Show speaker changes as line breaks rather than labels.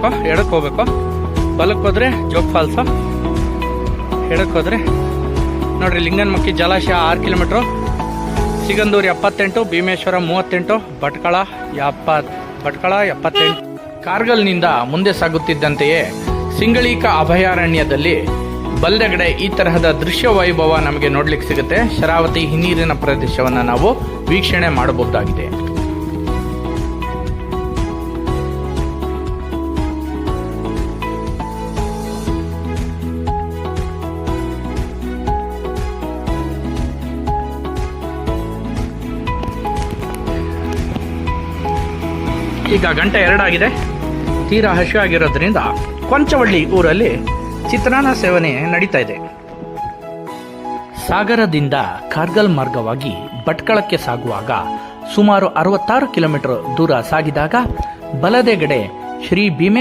ಹೋಗ್ಬೇಕು, ಎಡಕ್ಕೆ ಹೋಗ್ಬೇಕು. ಬಲಕ್ಕೆ ಹೋದ್ರೆ ಜೋಗ್ ಫಾಲ್ಸು, ಎಡಕ್ಕೆ ಹೋದ್ರೆ ನೋಡ್ರಿ ಲಿಂಗನಮಕ್ಕಿ ಜಲಾಶಯ 6 ಕಿಲೋಮೀಟ್ರು, ಸಿಗಂದೂರು 78, ಭೀಮೇಶ್ವರ 38, ಭಟ್ಕಳ 78. ಕಾರ್ಗಲ್ನಿಂದ ಮುಂದೆ ಸಾಗುತ್ತಿದ್ದಂತೆಯೇ ಸಿಂಗಳೀಕ ಅಭಯಾರಣ್ಯದಲ್ಲಿ ಬಲ್ದೆಗಡೆ ಈ ತರಹದ ದೃಶ್ಯ ವೈಭವ ನಮಗೆ ನೋಡ್ಲಿಕ್ಕೆ ಸಿಗುತ್ತೆ. ಶರಾವತಿ ಹಿನ್ನೀರಿನ ಪ್ರದೇಶವನ್ನು ನಾವು ವೀಕ್ಷಣೆ ಮಾಡಬಹುದಾಗಿದೆ. ಈಗ ಗಂಟೆ 2 ಆಗಿದೆ. ತೀರಾ ಹಸಿವಾಗಿರೋದ್ರಿಂದ ಕೊಂಚವಳ್ಳಿ ಊರಲ್ಲಿ ಚಿತ್ರಾನ್ನ ಸೇವನೆ ನಡೀತಾ ಇದೆ. ಸಾಗರದಿಂದ ಕಾರ್ಗಲ್ ಮಾರ್ಗವಾಗಿ ಭಟ್ಕಳಕ್ಕೆ ಸಾಗುವಾಗ ಸುಮಾರು 66 ಕಿಲೋಮೀಟರ್ ದೂರ ಸಾಗಿದಾಗ ಬಲದೆಗಡೆ ಶ್ರೀ ಭೀಮೇ